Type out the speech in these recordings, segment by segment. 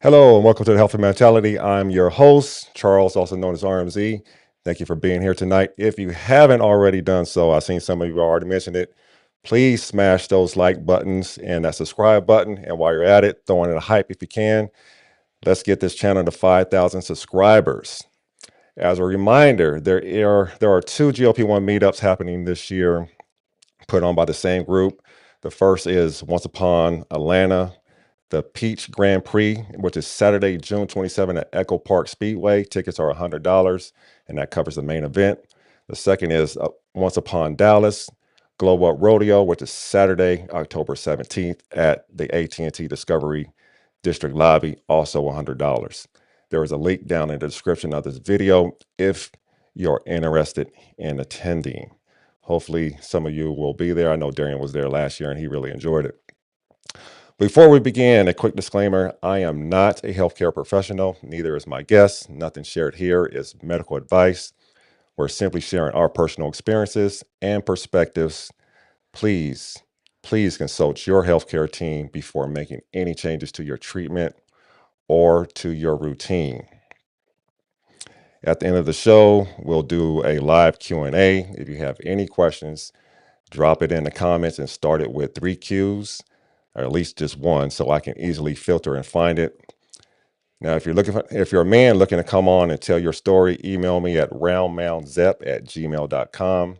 Hello and welcome to the Healthy Mentality. I'm your host, Charles, also known as RMZ. Thank you for being here tonight. If you haven't already done so, I've seen some of you already mentioned it. Please smash those like buttons and that subscribe button. And while you're at it, throw in a hype if you can. Let's get this channel to 5,000 subscribers. As a reminder, there are two GLP-1 meetups happening this year, put on by the same group. The first is Once Upon Atlanta, the Peach Grand Prix, which is Saturday, June 27 at Echo Park Speedway. Tickets are $100, and that covers the main event. The second is Once Upon Dallas, Glow Up Rodeo, which is Saturday, October 17th at the AT&T Discovery District Lobby, also $100. There is a link down in the description of this video if you're interested in attending. Hopefully some of you will be there. I know Darian was there last year and he really enjoyed it. Before we begin, a quick disclaimer: I am not a healthcare professional, neither is my guest. Nothing shared here is medical advice. We're simply sharing our personal experiences and perspectives. Please consult your healthcare team before making any changes to your treatment or to your routine. At the end of the show, we'll do a live Q&A. If you have any questions, drop it in the comments and start it with 3 Qs. Or at least just one, so I can easily filter and find it. Now, if you're a man looking to come on and tell your story, email me at roundmoundzep@gmail.com.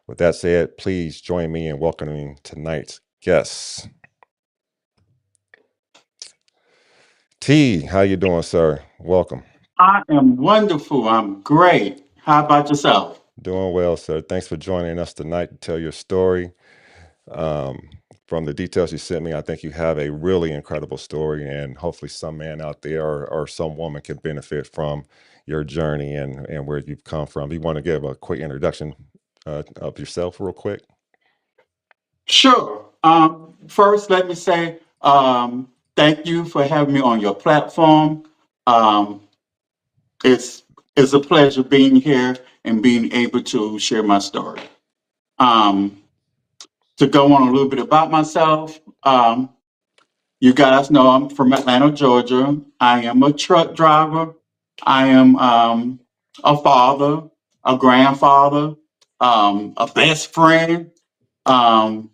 With that said, please join me in welcoming tonight's guests. T, how you doing, sir? Welcome. I am wonderful. I'm great. How about yourself? Doing well, sir. Thanks for joining us tonight to tell your story. Um, from the details you sent me, I think you have a really incredible story, and hopefully, some man out there or some woman can benefit from your journey and where you've come from. You want to give a quick introduction of yourself, real quick? Sure. First, let me say thank you for having me on your platform. Um, it's it's a pleasure being here and being able to share my story. Um, to go on a little bit about myself, you guys know I'm from Atlanta, Georgia. I am a truck driver. I am a father, a grandfather, a best friend, um,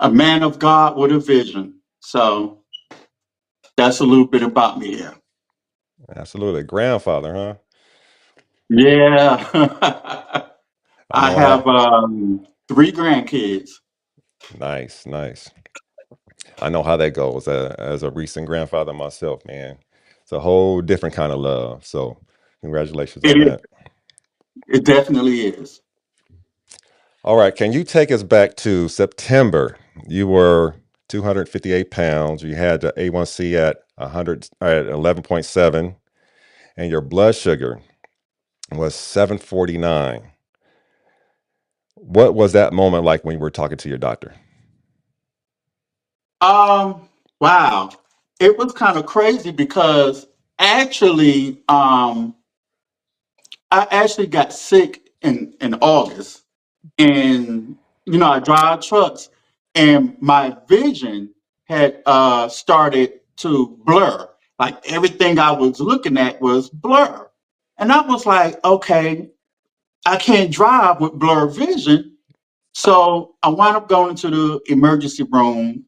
a man of God with a vision. So that's a little bit about me here. Absolutely, grandfather, huh? Yeah. I I know I have have. three grandkids. Nice, nice. I know how that goes. As a recent grandfather myself, man, it's a whole different kind of love. So, congratulations It on is. that. It definitely is. All right, can you take us back to September? You were 258 pounds. You had the A1C at 100 at 11.7, and your blood sugar was 749. What was that moment like when you were talking to your doctor? Um, wow. It was kind of crazy because actually, I actually got sick in August, and I drive trucks, and my vision had started to blur. Like everything I was looking at was blur, and I was like, okay, I can't drive with blurred vision. So I wound up going to the emergency room.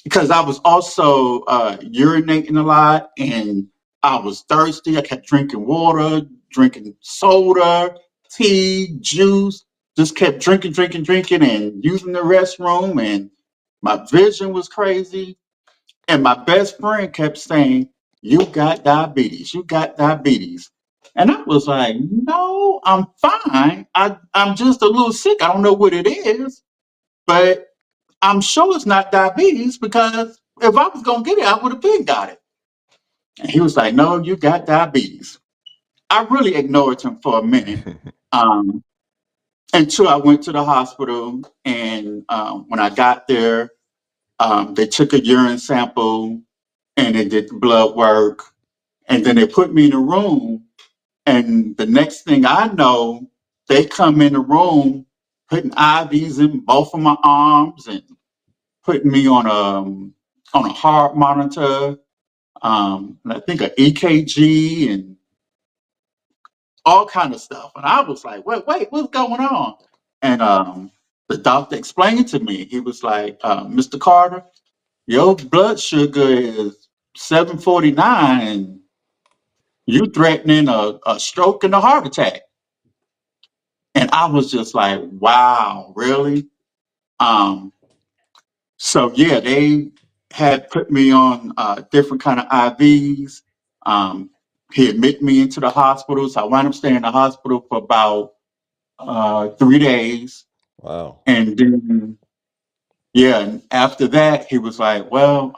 Because I was also urinating a lot and I was thirsty. I kept drinking water, drinking soda, tea, juice, just kept drinking, drinking, drinking, and using the restroom. And my vision was crazy. And my best friend kept saying, "You got diabetes. You got diabetes." And I was like, "No, I'm fine. I'm just a little sick. I don't know what it is, but I'm sure it's not diabetes because if I was gonna get it, I would have been got it." And he was like, "No, you got diabetes." I really ignored him for a minute um, until I went to the hospital. And when I got there, they took a urine sample and they did the blood work. And then they put me in a room. And the next thing I know, they come in the room putting IVs in both of my arms and putting me on a heart monitor, and I think an EKG and all kind of stuff. And I was like, wait, what's going on? And the doctor explained to me. He was like, "Mr. Carter, your blood sugar is 749, and you threatening a stroke and a heart attack." And I was just like, wow, really? Um, So yeah, they had put me on different kind of IVs. Um, he admitted me into the hospital, so I wound up staying in the hospital for about 3 days, Wow. and then yeah, and after that, he was like, "Well,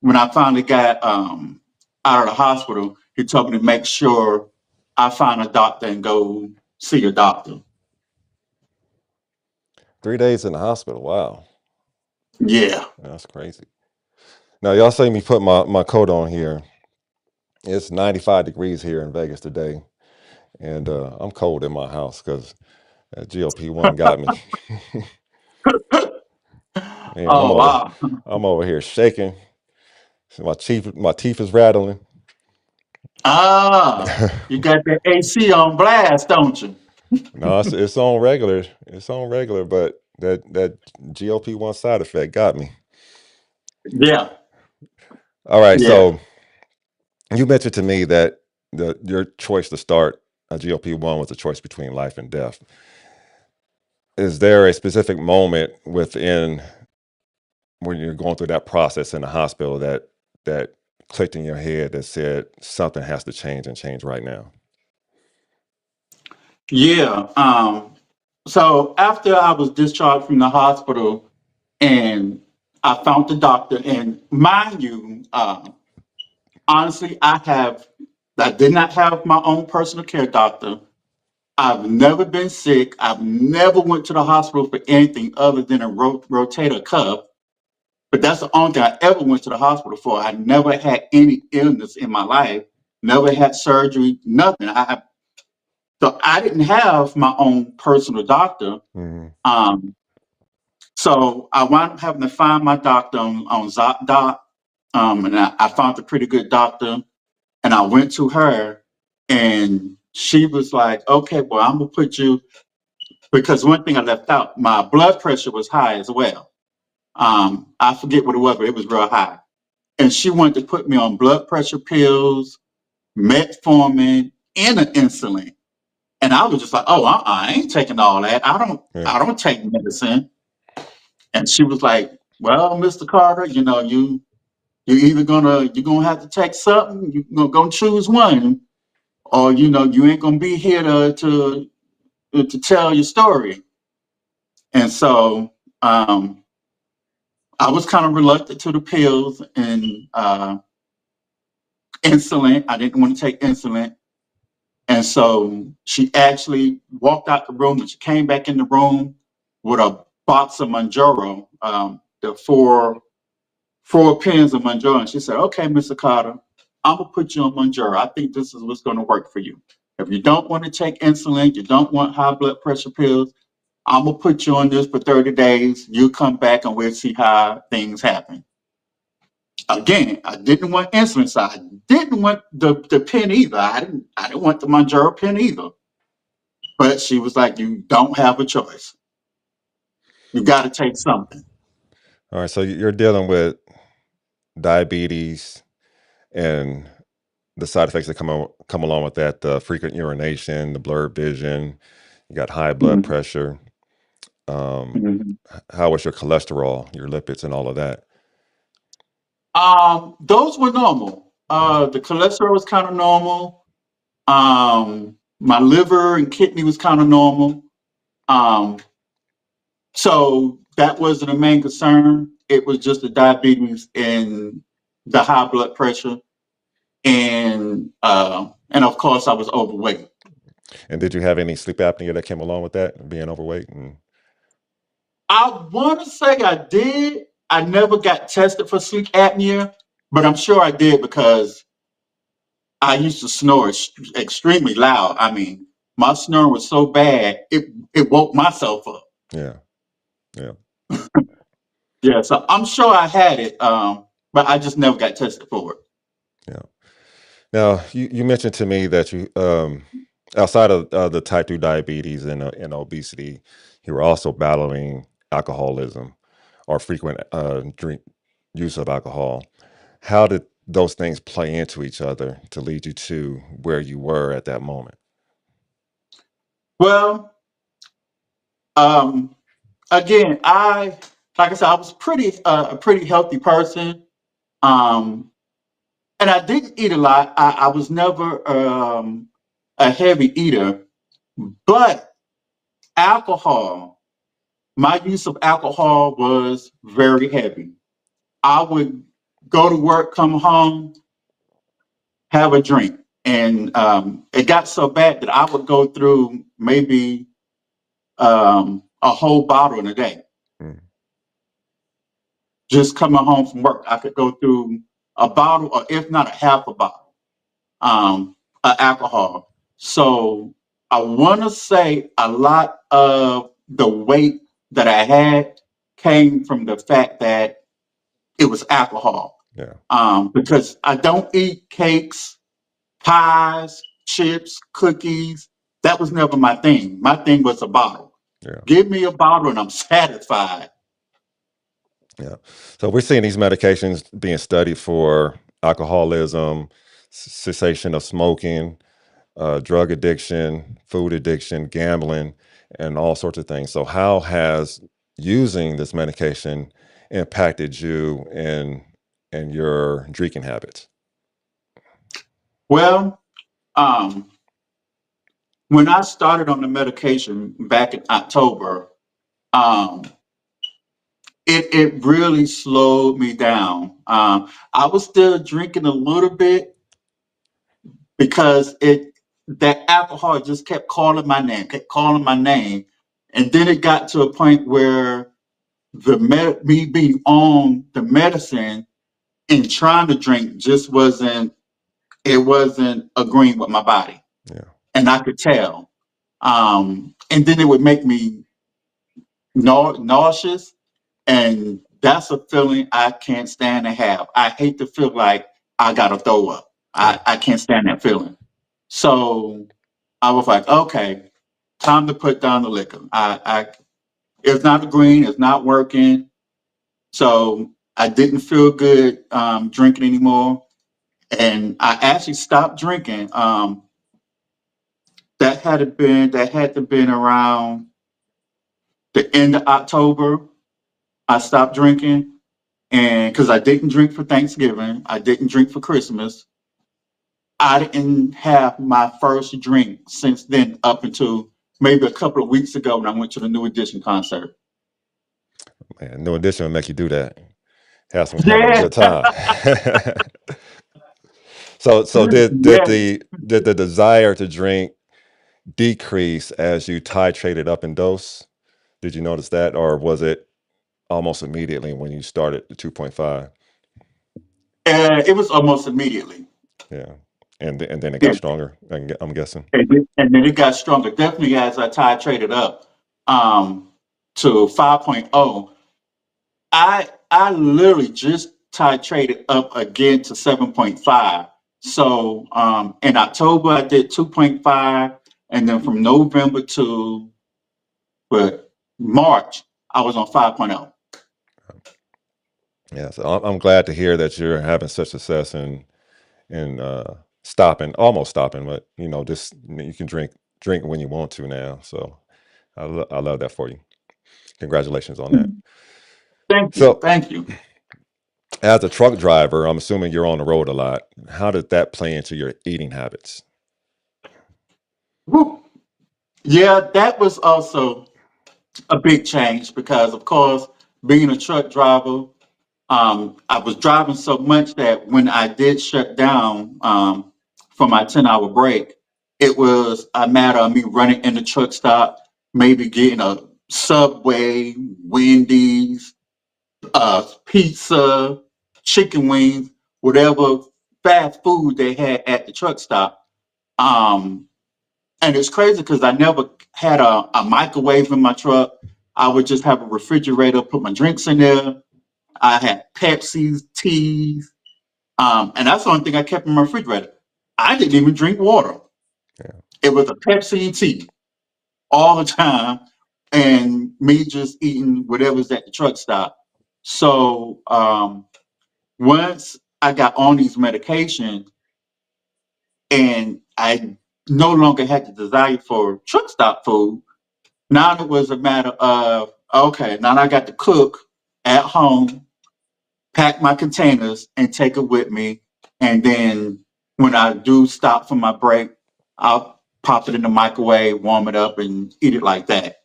when I finally got out of the hospital, he told me to make sure I find a doctor and go see a doctor." 3 days in the hospital. Wow. Yeah, That's crazy. Now, y'all see me put my coat on here. It's 95 degrees here in Vegas today, and I'm cold in my house because GLP-1 got me. Man, oh wow. I'm over here shaking. So my teeth is rattling. You got that AC on blast, don't you? No, it's on regular. It's on regular, but that GLP-1 side effect got me. Yeah, All right, yeah. so you mentioned to me that your choice to start a GLP-1 was a choice between life and death. Is there a specific moment within when you're going through that process in the hospital that clicked in your head that said something has to change and change right now? Yeah. So after I was discharged from the hospital and I found the doctor, and mind you, honestly, I did not have my own personal care doctor. I've never been sick. I've never went to the hospital for anything other than a rotator cuff. But that's the only thing I ever went to the hospital for. I never had any illness in my life, never had surgery, nothing. So I didn't have my own personal doctor. Mhm. Um, so I wound up having to find my doctor on ZocDoc. And I found a pretty good doctor, and I went to her, and she was like, "Okay, well, I'm gonna put you," because one thing I left out, my blood pressure was high as well. I forget what it was, but it was real high. And she wanted to put me on blood pressure pills, metformin, and an insulin. And I was just like, "Oh, I ain't taking all that. Yeah. I don't take medicine." And she was like, "Well, Mr. Carter, you're gonna have to take something. You're gonna choose one, or you ain't gonna be here to tell your story." And so I was kind of reluctant to the pills and insulin. I didn't want to take insulin. And so she actually walked out the room, and she came back in the room with a box of Mounjaro, the four pens of Mounjaro. And she said, "Okay, Mr. Carter, I'm going to put you on Mounjaro. I think this is what's going to work for you. If you don't want to take insulin, you don't want high blood pressure pills, I'm going to put you on this for 30 days. You come back and we'll see how things happen." Again, I didn't want insulin, so I didn't want the pen either. I didn't want the Mounjaro pen either. But she was like, "You don't have a choice. You got to take something." All right. So you're dealing with diabetes and the side effects that come along with that: the frequent urination, the blurred vision. You got high blood Mhm, pressure. Um, mhm. how was your cholesterol, your lipids, and all of that? Those were normal. Mhm. The cholesterol was kind of normal. My liver and kidney was kind of normal. Um, so that wasn't a main concern. It was just the diabetes and the high blood pressure, and of course I was overweight. And did you have any sleep apnea that came along with that, being overweight? And I want to say I did. I never got tested for sleep apnea, but I'm sure I did because I used to snore extremely loud. I mean, my snoring was so bad it woke myself up. yeah, yeah, Yeah, so I'm sure I had it, but I just never got tested for it. yeah. Now, you mentioned to me that outside of the type 2 diabetes and obesity, you were also battling alcoholism or frequent drink use of alcohol. How did those things play into each other to lead you to where you were at that moment? Well, um, again, like I said, I was a pretty healthy person, um, and I didn't eat a lot. I was never a heavy eater, but alcohol, my use of alcohol was very heavy. I would go to work, come home, have a drink. And it got so bad that I would go through maybe a whole bottle in a day. Mm. Just coming home from work, I could go through a bottle, or if not a half a bottle, of alcohol. So I want to say a lot of the weight that I had came from the fact that it was alcohol. Yeah, Because I don't eat cakes, pies, chips, cookies. That was never my thing. My thing was a bottle. yeah, Give me a bottle and I'm satisfied. yeah. So we're seeing these medications being studied for alcoholism, cessation of smoking, drug addiction, food addiction, gambling, and all sorts of things. So, how has using this medication impacted you in your drinking habits? Well, um, when I started on the medication back in October, um, it really slowed me down. I was still drinking a little bit because it that alcohol just kept calling my name, kept calling my name, and then it got to a point where me being on the medicine and trying to drink just wasn't agreeing with my body, Yeah. and I could tell. And then it would make me nauseous, and that's a feeling I can't stand to have. I hate to feel like I gotta throw up. Yeah. I can't stand that feeling. So I was like, okay, time to put down the liquor. I it's not agreeing, it's not working. So I didn't feel good drinking anymore, and I actually stopped drinking. That had to been around the end of October. I stopped drinking, and because I didn't drink for Thanksgiving, I didn't drink for Christmas. I didn't have my first drink since then, up until maybe a couple of weeks ago when I went to the New Edition concert. Man, no addition will make you do that. Having a Yeah, good time. So yeah. did the desire to drink decrease as you titrated up in dose? Did you notice that, or was it almost immediately when you started the 2.5? It was almost immediately. Yeah, and then it got Yeah, stronger. I'm guessing. and then it got stronger. Definitely as I titrated up um, to 5.0. I literally just titrated up again to 7.5. So in October I did 2.5, and then from November to March I was on 5.0. Yeah, so I'm glad to hear that you're having such success in stopping, almost stopping, but just you can drink when you want to now. So I love that for you. Congratulations on that. Thank you, So, thank you. as a truck driver, I'm assuming you're on the road a lot. How did that play into your eating habits? Woo. Yeah, that was also a big change because, of course, being a truck driver, I was driving so much that when I did shut down for my 10-hour break, it was a matter of me running in the truck stop, maybe getting a Subway, Wendy's, pizza, chicken wings, whatever fast food they had at the truck stop. Um, and it's crazy because I never had a microwave in my truck. I would just have a refrigerator, put my drinks in there. I had Pepsis, teas, and that's the only thing I kept in my refrigerator. I didn't even drink water. Yeah. It was a Pepsi and tea all the time, and me just eating whatever's at the truck stop. So once I got on these medications and I no longer had the desire for truck stop food, now it was a matter of okay, now I got to cook at home, pack my containers, and take it with me. And then when I do stop for my break, I'll pop it in the microwave, warm it up, and eat it like that.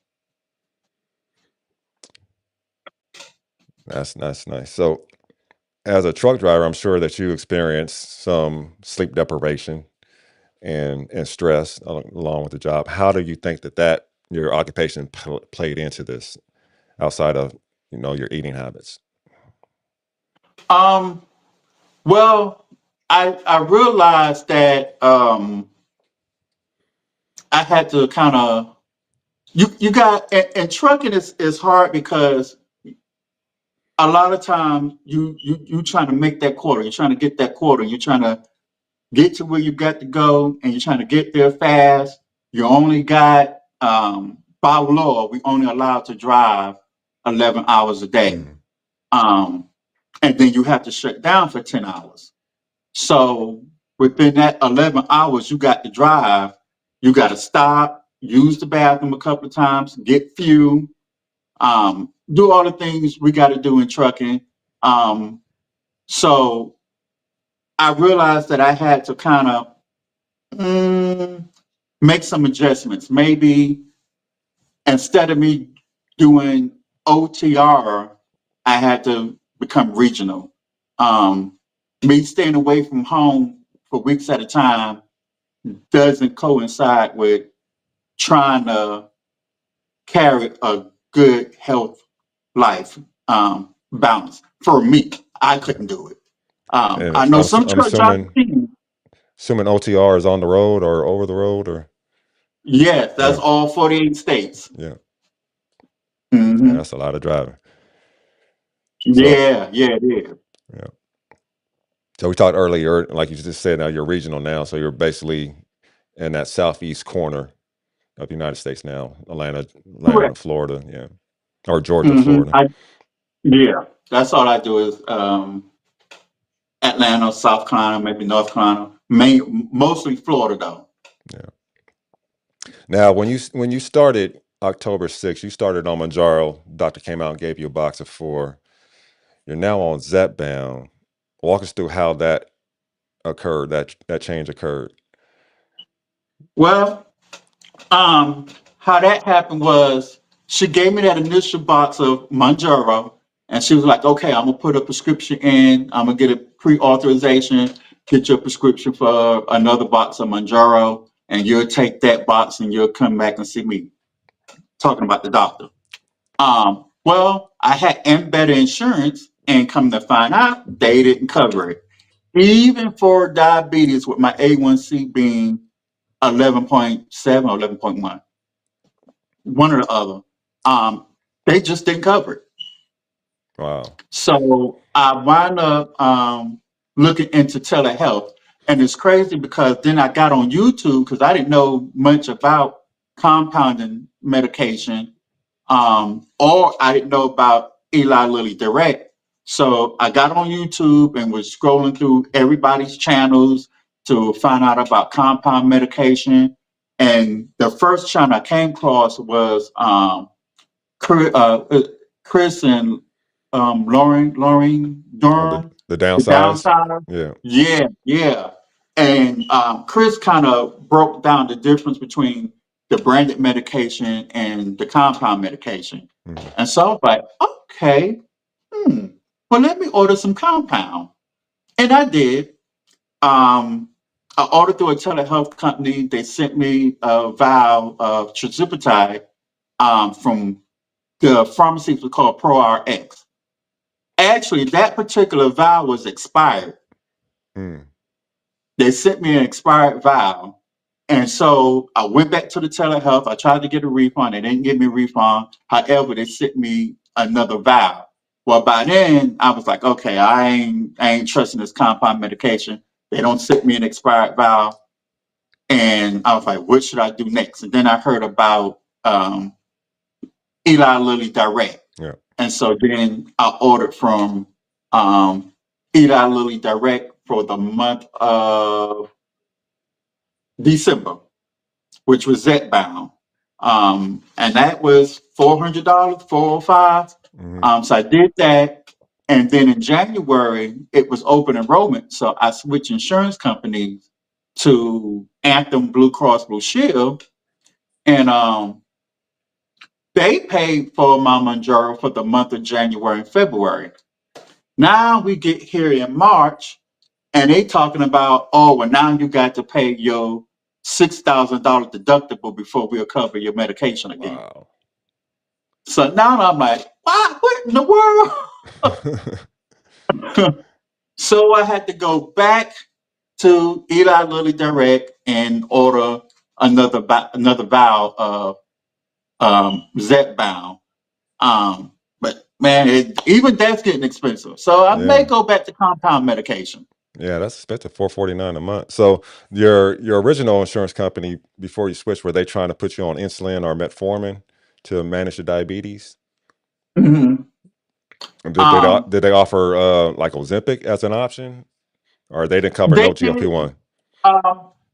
That's nice. So, as a truck driver, I'm sure that you experienced some sleep deprivation and stress along with the job. How do you think that your occupation played into this outside of your eating habits? Um, well, I realized that I had to kind of you got and trucking is hard because a lot of times you trying to make that quarter, you're trying to get that quarter, you're trying to get to where you got to go, and you're trying to get there fast. You only got by law we only allowed to drive 11 hours a day, Mm. um, and then you have to shut down for 10 hours. So within that 11 hours you got to drive, you got to stop, use the bathroom a couple of times, get fuel, do all the things we got to do in trucking. Um, so I realized that I had to kind of mm, make some adjustments. Maybe instead of me doing OTR, I had to become regional. Um, Me staying away from home for weeks at a time doesn't coincide with trying to carry a good health life balance. For me, I Yeah. couldn't do it. And I know some I'm church I've assuming seen. OTR is on the road or over the road or Yes, that's yeah, all 48 states. yeah, yeah. Hmm. That's a lot of driving. So Yeah, yeah, it is. yeah. So we talked earlier, like you just said, now you're regional now, so you're basically in that southeast corner of the United States now, Atlanta, Correct. Florida, yeah, or Georgia, Hmm. Florida, Yeah, that's all I do is Atlanta, South Carolina, maybe North Carolina, mostly Florida though. yeah. Now, when you started October 6th, you started on Mounjaro. Doctor came out and gave you a box of four. You're now on Zepbound. Walk us through how that occurred. That change occurred. Well, Um, how that happened was she gave me that initial box of Mounjaro, and she was like, "Okay, I'm gonna put a prescription in. I'm gonna get a pre-authorization, get your prescription for another box of Mounjaro, and you'll take that box and you'll come back and see me." Talking about the doctor. Well, I had embedded insurance, and come to find out, they didn't cover it, even for diabetes, with my A1C being 11.7 or 11.1, one or the other. Um, they just didn't cover it. Wow. So I wound up looking into telehealth. And it's crazy because then I got on YouTube because I didn't know much about compounding medication, or I didn't know about Eli Lilly Direct. So I got on YouTube and was scrolling through everybody's channels to find out about compound medication. And the first channel I came across was Chris, Chris and Lauren Oh, Durham, the the downsize. Downsider. Yeah. Yeah, yeah. And Chris kind of broke down the difference between the branded medication and the compound medication. Mhm. And so I was like, okay, hmm, well, let me order some compound. And I did. Um, I ordered through a telehealth company. They sent me a vial of tirzepatide from the pharmacy was called ProRx. Actually, that particular vial was expired. Mm. They sent me an expired vial. And so I went back to the telehealth. I tried to get a refund. They didn't give me a refund. However, they sent me another vial. Well, by then I was like, okay, I ain't trusting this compound medication. They don't send me an expired vial. And I was like, what should I do next? And then I heard about Eli Lilly Direct. Yeah. And so then I ordered from um, Eli Lilly Direct for the month of December, which was Zepbound. And that was $400, 405. Hmm. So I did that. And then in January, it was open enrollment. So I switched insurance companies to Anthem Blue Cross Blue Shield. And they paid for my Mounjaro for the month of January and February. Now we get here in March, and they talking about, oh, well, now you got to pay your $6,000 deductible before we'll cover your medication again. Wow. So now I'm like, what in the world? So I had to go back to Eli Lilly Direct and order another vial of Zepbound. But man, even that's getting expensive. So I may Yeah. go back to compound medication. Yeah, that's expensive. 449 a month. So your original insurance company before you switched, were they trying to put you on insulin or metformin to manage the diabetes? Mhm. And Um, did they offer like Ozempic as an option, or they didn't cover they no GLP did. one?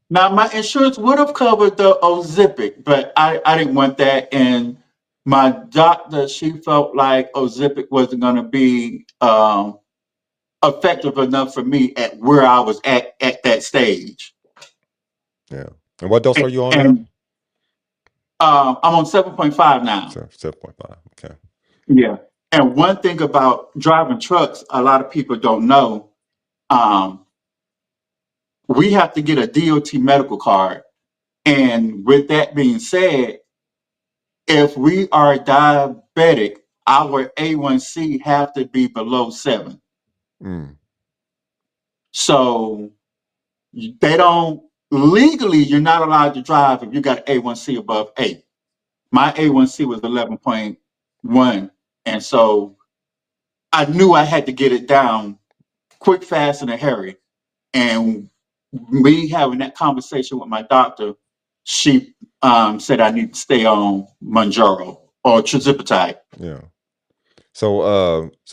Now my insurance would have covered the Ozempic, but I didn't want that. And my doctor, she felt like Ozempic wasn't going to be effective enough for me at where I was at that stage. Yeah. And what dose are you on now? And I'm on 7.5 now. 7.5. Okay. Yeah. And one thing about driving trucks, a lot of people don't know, um, we have to get a DOT medical card. And with that being said, if we are diabetic, our A1C have to be below 7. Mm. So they don't legally, you're not allowed to drive if you got A1C above 8. My A1C was 11.1. And so I knew I had to get it down quick, fast, in a hurry. And me having that conversation with my doctor, she said I need to stay on Mounjaro or tirzepatide. Yeah. So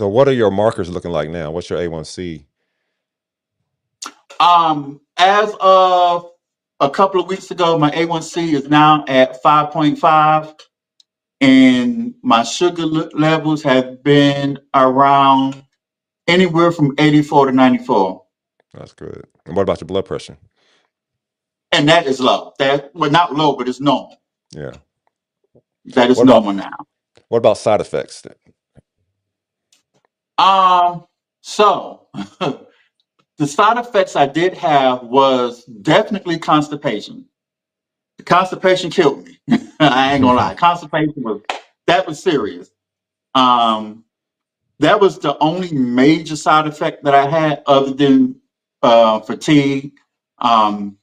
what are your markers looking like now? What's your A1C? As of a couple of weeks ago, my A1C is now at 5.5, and my sugar levels have been around anywhere from 84 to 94. That's good. And what about your blood pressure? And that is low. That, well, not low, but it's normal. Yeah. That is What about normal now. what about side effects? Um, so the side effects I did have was definitely constipation. The constipation killed me. I ain't gonna lie. Constipation was serious. Um, that was the only major side effect that I had, other than fatigue. Um,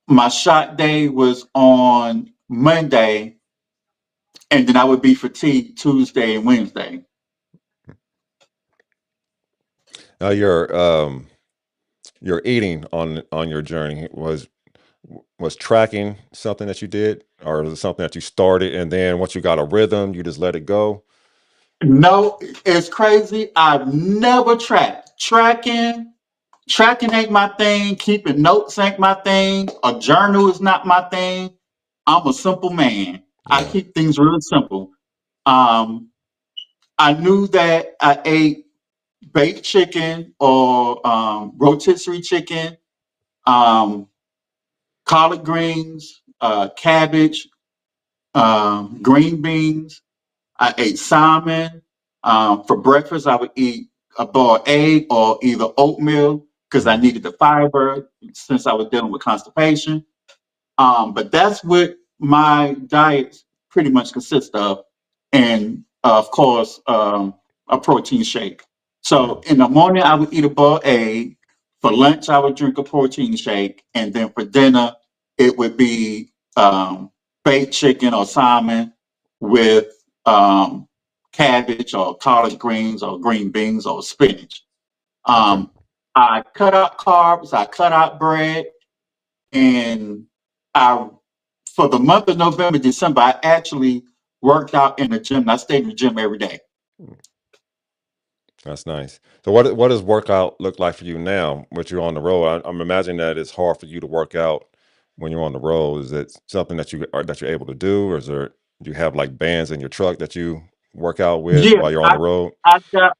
my shot day was on Monday, and then I would be fatigued Tuesday and Wednesday. Now your eating on your journey was tracking something that you did, or was it something that you started and then once you got a rhythm, you just let it go? No, it's crazy. I've never tracked. Tracking ain't my thing. Keeping notes ain't my thing. A journal is not my thing. I'm a simple man. I Yeah. keep things real simple. Um, I knew that I ate baked chicken or rotisserie chicken, um, collard greens, cabbage, green beans. I ate salmon. For breakfast, I would eat a boiled egg or either oatmeal because I Mhm. needed the fiber since I was dealing with constipation. But that's what my diet pretty much consists of. And of course, a protein shake. Yeah. So in the morning, I would eat a boiled egg. For lunch, I would drink a protein shake. And then for dinner, it would be baked chicken or salmon with um, cabbage or collard greens or green beans or spinach. Okay. Um, I cut out carbs, I cut out bread, and I, for the month of November, December, I actually worked out in the gym. I stayed in the gym every day. That's nice. So what does workout look like for you now? When you're on the road, I'm imagining that it's hard for you to work out when you're on the road. Is it something that you're able to do, or do you have like bands in your truck that you work out with Yeah, while you're on the road? I got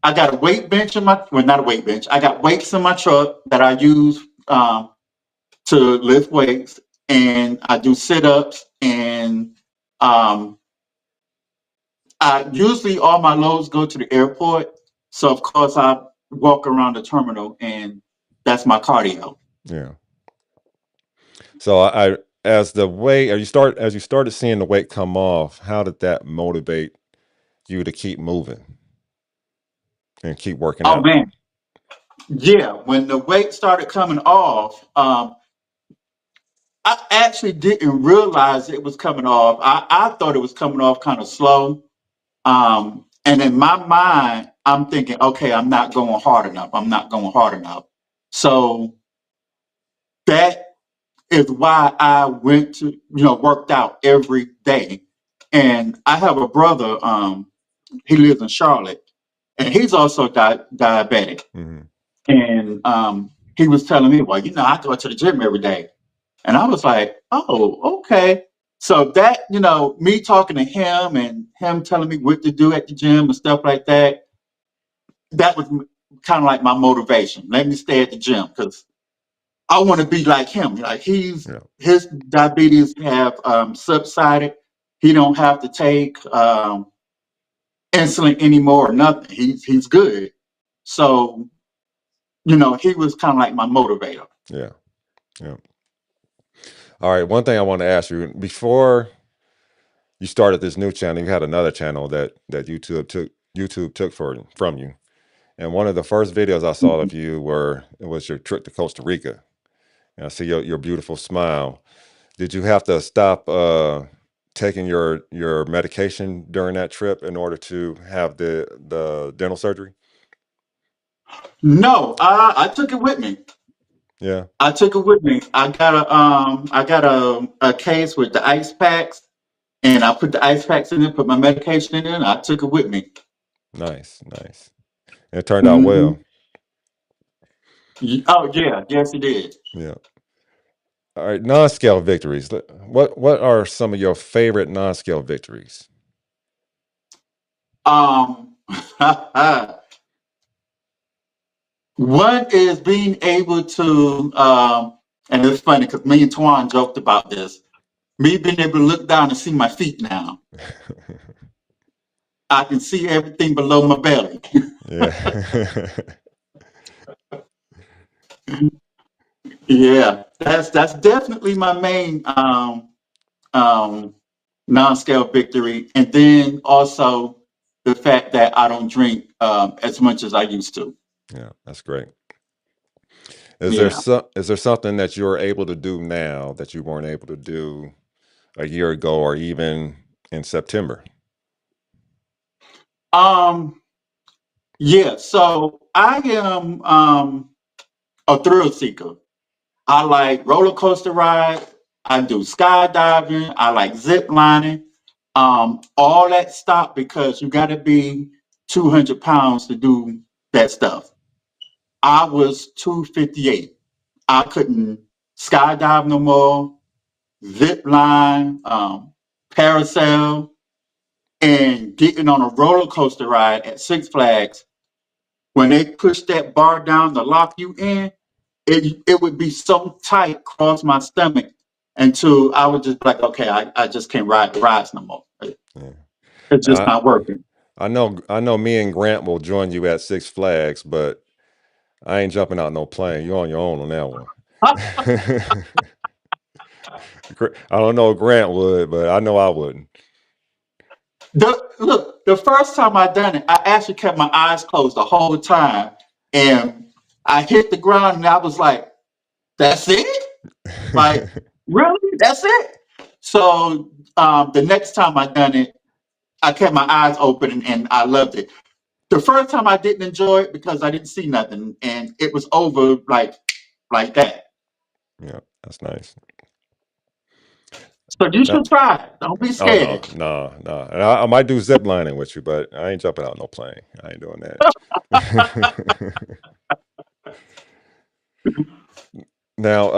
I got a weight bench in my, well, not a weight bench. I got weights in my truck that I use to lift weights, and I do sit-ups, and um I usually all my loads go to the airport. So of course I walk around the terminal, and that's my cardio. Yeah. So I as the weight as you started seeing the weight come off, how did that motivate you to keep moving and keep working Oh out? man. Yeah, when the weight started coming off, I actually didn't realize it was coming off. I thought it was coming off kind of slow. And in my mind, I'm thinking, okay, I'm not going hard enough. I'm not going hard enough. So that is why I went to, worked out every day. And I have a brother, he lives in Charlotte, and he's also diabetic. Hmm. And he was telling me, well, I go to the gym every day. And I was like, oh, okay. So that, me talking to him and him telling me what to do at the gym and stuff like that, that was kind of like my motivation. Let me stay at the gym because I want to be like him. Like Yeah. his diabetes have subsided. He don't have to take insulin anymore or nothing. He's good. So, he was kind of like my motivator. Yeah. Yeah. All right. One thing I want to ask you before you started this new channel, you had another channel that YouTube took from you. And one of the first videos I saw of you it was your trip to Costa Rica. And I see your beautiful smile. Did you have to stop taking your medication during that trip in order to have the dental surgery? No, I took it with me. Yeah. I took it with me. I got a case with the ice packs, and I put the ice packs in it, put my medication in it, and I took it with me. Nice, nice. It turned out hmm well. Oh yeah, yes it did. Yeah. All right, non-scale victories. What are some of your favorite non-scale victories? Um, one is being able to, and it's funny because me and Twan joked about this. Me being able to look down and see my feet now. I can see everything below my belly. Yeah. Yeah, that's definitely my main um, non-scale victory, and then also the fact that I don't drink as much as I used to. Yeah, that's great. Yeah. Is there something that you're able to do now that you weren't able to do a year ago or even in September? Um. Yeah. So I am a thrill seeker. I like roller coaster rides. I do skydiving. I like zip lining. All that stopped because you got to be 200 pounds to do that stuff. I was 258. I couldn't skydive no more, zip line, parasail, and getting on a roller coaster ride at Six Flags. When they push that bar down to lock you in, it would be so tight across my stomach until I would just be like, okay, I just can't ride the rides no more. Yeah. It's And just not working. I know me and Grant will join you at Six Flags, but I ain't jumping out no plane. You're on your own on that one. I don't know if Grant would, but I know I wouldn't. The first time I done it, I actually kept my eyes closed the whole time, and I hit the ground, and I was like, "That's it? Like, really? That's it?" So the next time I done it, I kept my eyes open, and I loved it. The first time I didn't enjoy it because I didn't see nothing, and it was over like that. Yeah, that's nice. So you Now, should try it. Don't be oh no, scared. no, no. And I might do zip lining with you, but I ain't jumping out no plane. I ain't doing that. Now,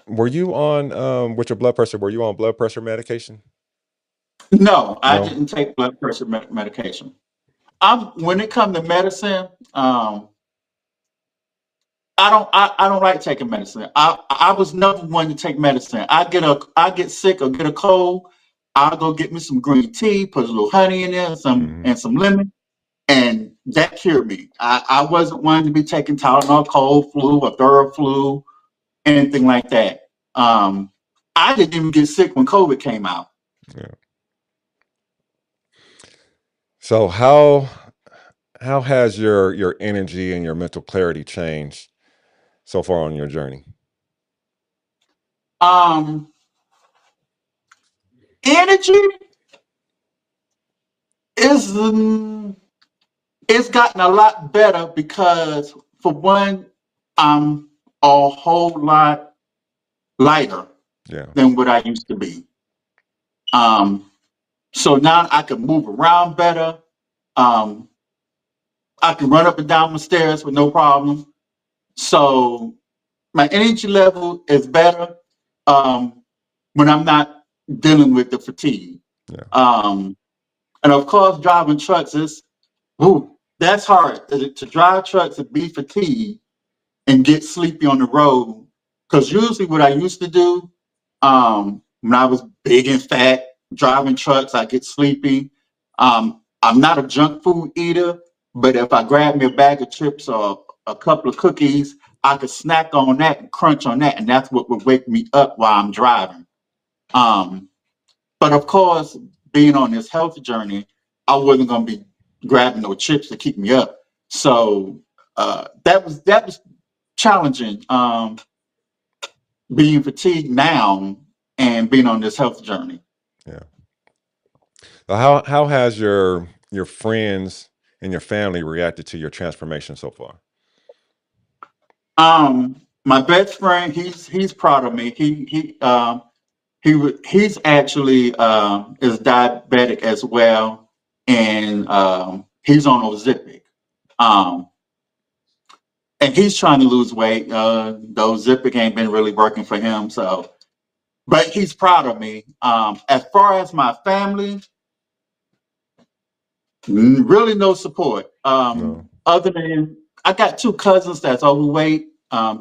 were you on with your blood pressure? Were you on blood pressure medication? No, I No. didn't take blood pressure medication. When it comes to medicine, I don't like taking medicine. I was never one to take medicine. I get sick or get a cold, I'll go get me some green tea, put a little honey in there, Hmm. and some lemon, and that cured me. I wasn't one to be taking Tylenol, cold flu, or thorough flu, anything like that. Um, I didn't even get sick when COVID came out. Yeah. So how has your energy and your mental clarity changed so far on your journey? Um, Energy is it's gotten a lot better because for one, I'm a whole lot lighter Yeah. than what I used to be. Um, so now I can move around better. Um, I can run up and down the stairs with no problem. So my energy level is better um, when I'm not dealing with the fatigue. Yeah. Um, and of course, driving trucks is, ooh, that's hard to drive trucks and be fatigued. and get sleepy on the road. Because usually what I used to do, when I was big and fat, driving trucks, I get sleepy. I'm not a junk food eater, but if I grab me a bag of chips or a couple of cookies, I could snack on that and crunch on that, and that's what would wake me up while I'm driving. Um, but of course, being on this health journey, I wasn't going to be grabbing no chips to keep me up. So that was challenging. Being fatigued now and being on this health journey. Yeah. How has your friends and your family reacted to your transformation so far? My best friend, he's proud of me. He's actually is diabetic as well, and he's on Ozempic. Um, and he's trying to lose weight. Though Ozempic ain't been really working for him, so but he's proud of me. As far as my family, really no support. No. Other than I got two cousins that's overweight,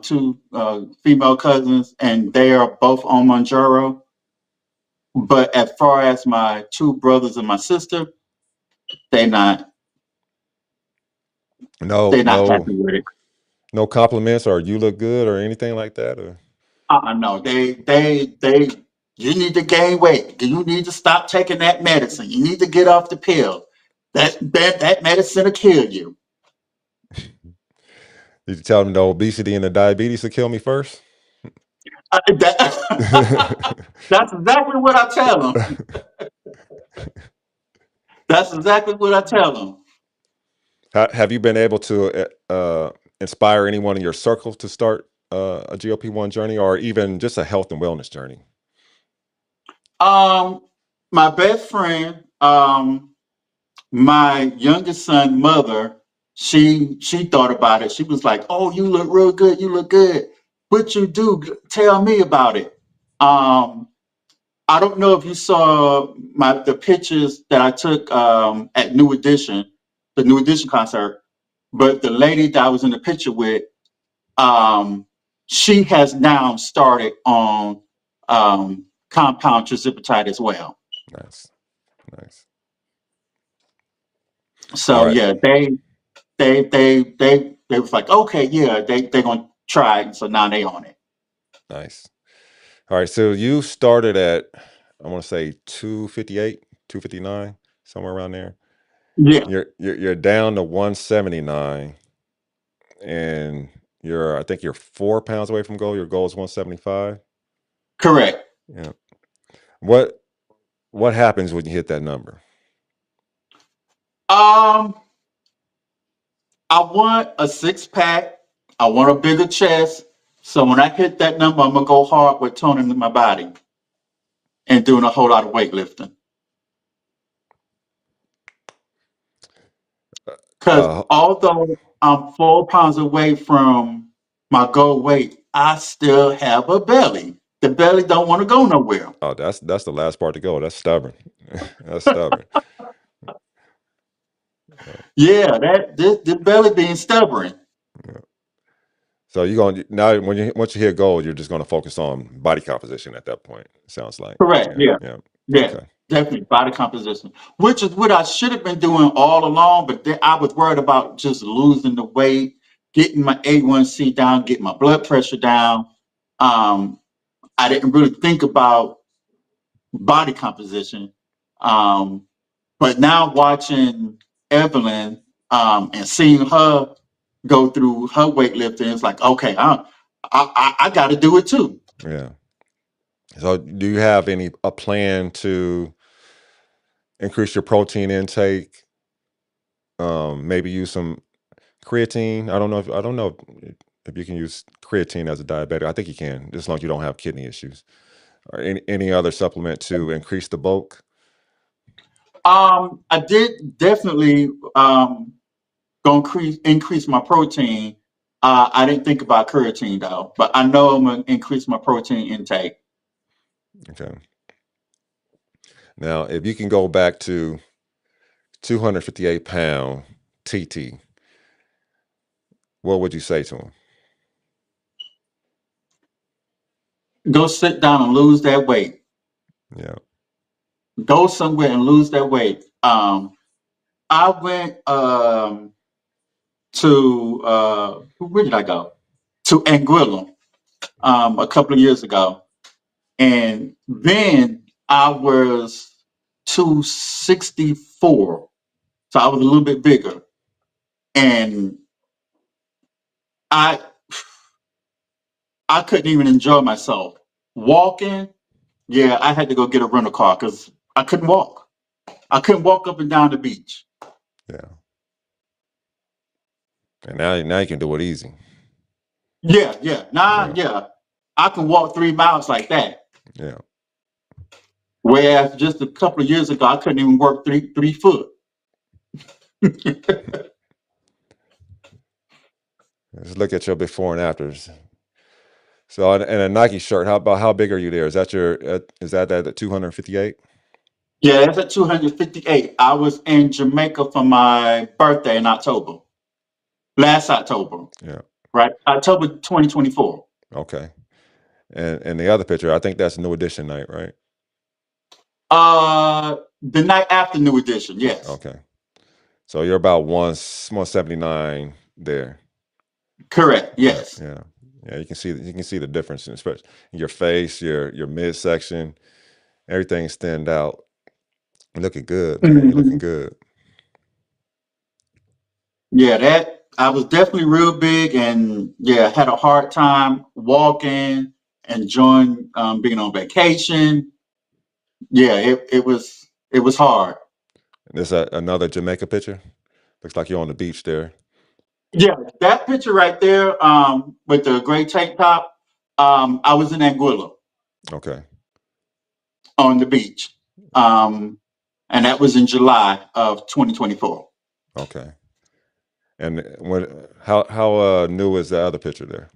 two female cousins, and they are both on Mounjaro. But as far as my two brothers and my sister, they not No, they're not no, happy with it. no compliments or you look good or anything like that? Or No, they. You need to gain weight. You need to stop taking that medicine. You need to get off the pill. That medicine will kill you. did you tell them the obesity and the diabetes will kill me first? That's exactly what I tell them. That's exactly what I tell them. Have you been able to inspire anyone in your circle to start a GLP-1 journey or even just a health and wellness journey? Um, my best friend, my youngest son mother, she thought about it. She was like, "Oh, you look real good. You look good. What you do? Tell me about it." Um, I don't know if you saw the pictures that I took at New Edition, the New Edition concert, but the lady that I was in the picture with, um, she has now started on compound tirzepatide as well. Nice, nice. All So right, yeah, they was like, okay, yeah, they're gonna try it. So now they on it. nice. All right, so you started at I want to say 258, 259, somewhere around there. Yeah, You're down to 179 and I think you're 4 pounds away from goal. Your goal is 175. correct. Yeah. What what happens when you hit that number? Um, I want a six pack. I want a bigger chest. So when I hit that number, I'm gonna go hard with toning my body and doing a whole lot of weightlifting. Because Uh, although I'm 4 pounds away from my goal weight, I still have a belly. The belly don't want to go nowhere. oh, that's the last part to go. That's stubborn. That's stubborn. Yeah, Yeah, this belly being stubborn. yeah. So you're going to now when you once you hit goal, you're just going to focus on body composition at that point. It sounds like. Correct. Yeah, Yeah. yeah. Yeah. Okay. Definitely body composition, which is what I should have been doing all along. But then I was worried about just losing the weight, getting my A1C down, getting my blood pressure down. Um, I didn't really think about body composition. Um, but now watching Evelyn and seeing her go through her weightlifting, it's like, okay, I got to do it too. Yeah. So do you have a plan to increase your protein intake? Maybe use some creatine. I don't know if you can use creatine as a diabetic. I think you can, as long as you don't have kidney issues. Or any other supplement to increase the bulk. I did definitely gonna increase my protein. I didn't think about creatine though, but I know I'm gonna increase my protein intake. Okay. Now, if you can go back to 258 pound TT, what would you say to him? Go sit down and lose that weight. Yeah. Go somewhere and lose that weight. I went to where did I go? To Anguilla a couple of years ago, and then I was 264, so I was a little bit bigger, and I I couldn't even enjoy myself walking. Yeah, I had to go get a rental car because I couldn't walk. I couldn't walk up and down the beach. Yeah. And now you can do it easy. Yeah, yeah. Nah, Yeah. yeah. I can walk 3 miles like that. Yeah. Whereas just a couple of years ago, I couldn't even work three foot. Let's look at your before and afters. So, and a Nike shirt. How big are you there? Is that is that at 258? Yeah, that's at 258. I was in Jamaica for my birthday in October, last October, Yeah. right? October 2024. Okay. And the other picture, I think that's New Edition night, right? The night after New Edition, yes. Okay. So you're about 179 there. Correct, Yeah, yes. yeah, yeah. You can see the difference, especially in your face, your midsection, everything stand out. You're looking good, man. You're looking Mhm. good. Yeah, that I was definitely real big and yeah, had a hard time walking, enjoying being on vacation. Yeah, it was hard. This another Jamaica picture. Looks like you're on the beach there. Yeah, that picture right there, with the gray tank top, I was in Anguilla Okay, on the beach. Um, and that was in July of 2024. okay. And how new is the other picture there?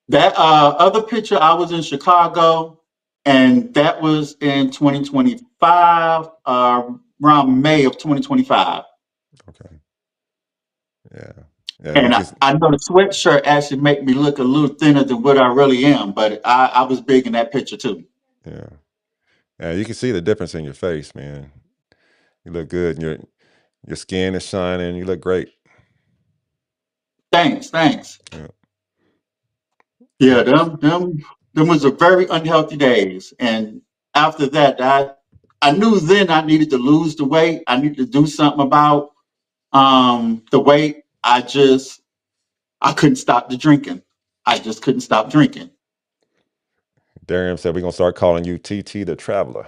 That other picture, I was in Chicago, and that was in 2025, around May of 2025. Okay, yeah, yeah. You And I, can, I know the sweatshirt actually make me look a little thinner than what I really am, but I was big in that picture too. yeah, yeah. You can see the difference in your face, man. You look good. And your skin is shining. You look great. Thanks, thanks. Yeah, Yeah, yeah. them was a very unhealthy days. And after that, I knew then I needed to lose the weight. I needed to do something about the weight. I couldn't stop the drinking. I just couldn't stop drinking. Darian said we're gonna start calling you TT the Traveler.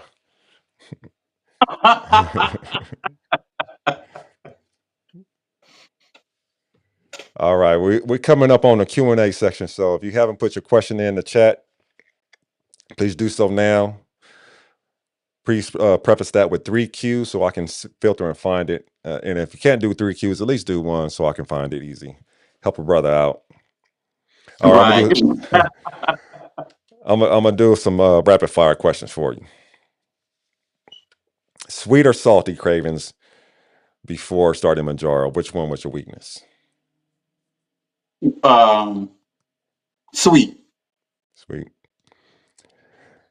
All right, we're coming up on the Q&A section. So if you haven't put your question in the chat, please do so now. Please preface that with 3Qs so I can filter and find it. And if you can't do 3Qs, at least do one so I can find it easy. Help a brother out. All right, Right. I'm gonna do some rapid fire questions for you. Sweet or salty cravings before starting Mounjaro? Which one was your weakness? um, Sweet. Sweet.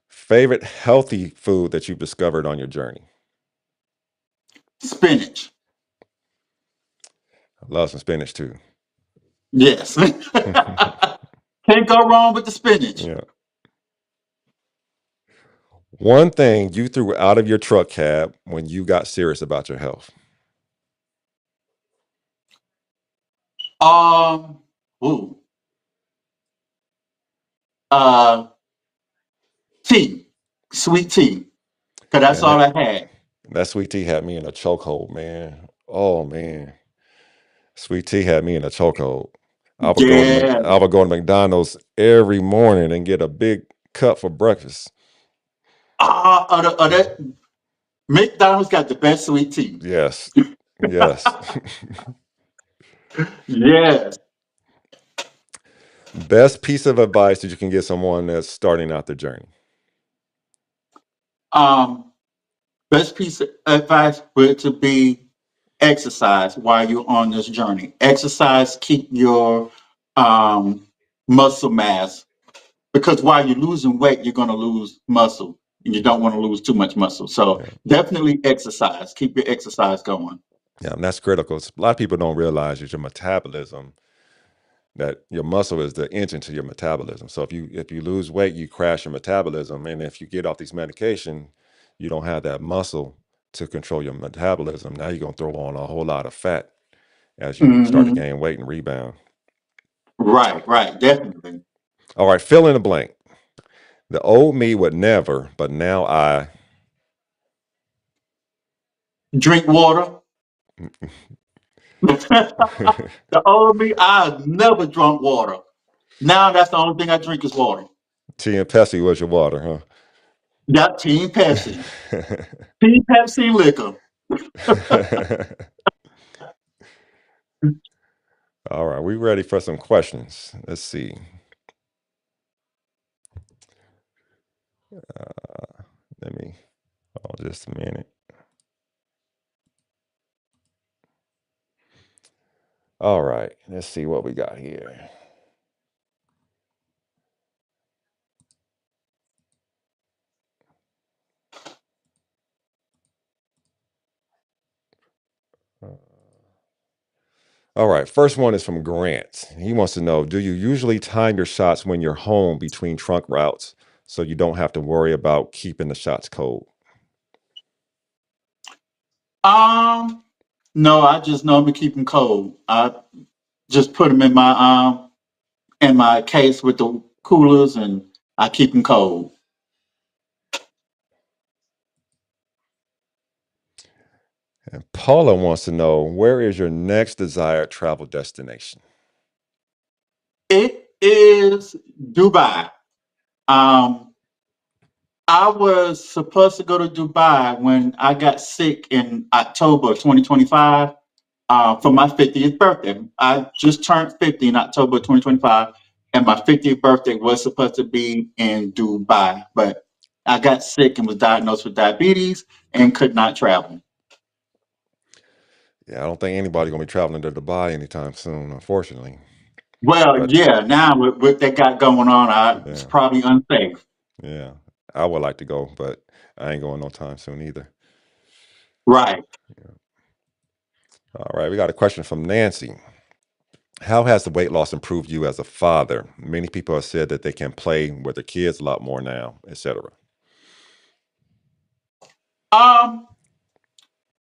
Favorite healthy food that you've discovered on your journey? Spinach. I love some spinach too. Yes. Can't go wrong with the spinach. Yeah. One thing you threw out of your truck cab when you got serious about your health. Um, ooh, uh, tea, sweet tea, because that's Man, all I had. that sweet tea had me in a chokehold, man. Oh man. Sweet tea had me in a chokehold. Yeah. I would go to McDonald's every morning and get a big cup for breakfast. That McDonald's got the best sweet tea. Yes. Yes. Yes. Best piece of advice that you can give someone that's starting out their journey. Um, Best piece of advice would to be exercise while you're on this journey. Exercise keep your um muscle mass because while you're losing weight, you're going to lose muscle, and you don't want to lose too much muscle. So Yeah, definitely exercise. Keep your exercise going. yeah, and that's critical. A lot of people don't realize that your metabolism, that your muscle is the engine to your metabolism. So if you lose weight, you crash your metabolism, and if you get off these medication, you don't have that muscle to control your metabolism. Now you're gonna throw on a whole lot of fat as you start to Hmm. gain weight and rebound. Right, right, definitely. All right, fill in the blank. The old me would never, but now I. Drink water. The old me, I never drunk water. Now that's the only thing I drink is water. Tea and Pepsi was your water, Got Team Pepsi. huh? Team Pepsi liquor. All right, we ready for some questions. Let's see. Let me hold just a minute. All right, let's see what we got here. Uh, All right, first one is from Grant. He wants to know, do you usually time your shots when you're home between trunk routes so you don't have to worry about keeping the shots cold? Um, no, I just normally keep them cold. I just put them in my case with the coolers, and I keep them cold. And Paula wants to know, where is your next desired travel destination? It is Dubai. Um, I was supposed to go to Dubai when I got sick in October of 2025 for my 50th birthday. I just turned 50 in October 2025, and my 50th birthday was supposed to be in Dubai, but I got sick and was diagnosed with diabetes and could not travel. Yeah, I don't think anybody's gonna be traveling to Dubai anytime soon, unfortunately. Well, But yeah, now with what they got going on, it's yeah, probably unsafe. yeah, I would like to go, but I ain't going no time soon either. Right. Yeah. All right, we got a question from Nancy. How has the weight loss improved you as a father? Many people have said that they can play with their kids a lot more now, etc. Um,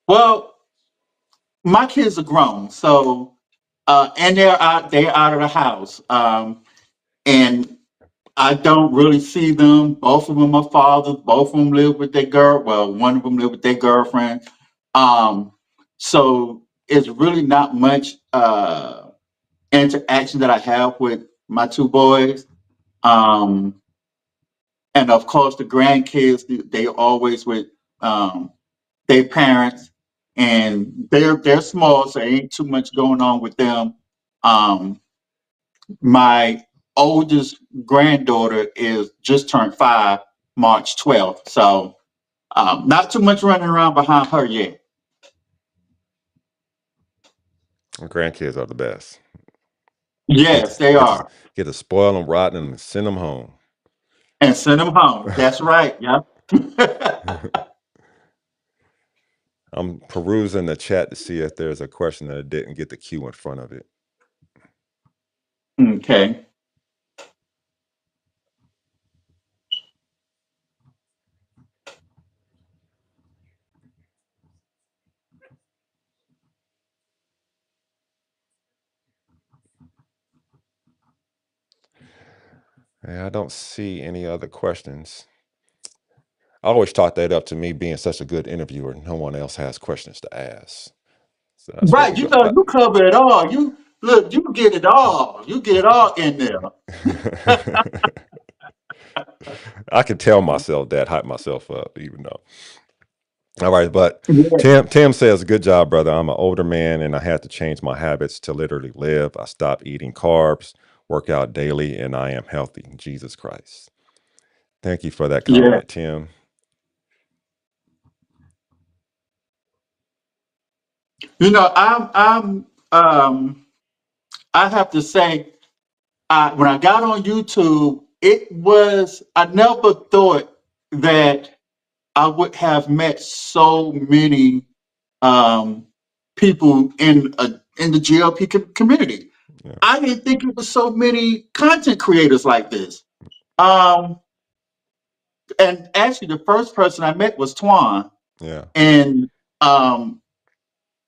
well, my kids are grown, so and they're out of the house. And I don't really see them. Both of them are fathers. Both of them live with their girl. Well, one of them live with their girlfriend. Um, so it's really not much interaction that I have with my two boys. Um, and of course, the grandkids, they always with um, their parents, and they're small, so ain't too much going on with them. Um, my oldest granddaughter is just turned 5, March 12th. So not too much running around behind her yet. Grandkids are the best. Get to Yes, they get to are. get to spoil them rotten and send them home. And send them home. That's right. Yeah. I'm perusing the chat to see if there's a question that didn't get the Q in front of it. Okay. Yeah, I don't see any other questions. I always chalk that up to me being such a good interviewer. No one else has questions to ask. So that's what we Right. You go. know, you cover it all. You look, you get it all. You get it all in there. I can tell myself that, hype myself up, even though. All right, but Yeah. Tim says, "Good job, brother. I'm an older man, and I had to change my habits to literally live. I stopped eating carbs, work out daily, and I am healthy. Jesus Christ." Thank you for that Yeah. comment, Tim. You know, I have to say, when I got on YouTube. it was, I never thought that I would have met so many um, people in the GLP community. Yeah, I didn't think it was so many content creators like this. Um, and actually, the first person I met was Twan, yeah, and um,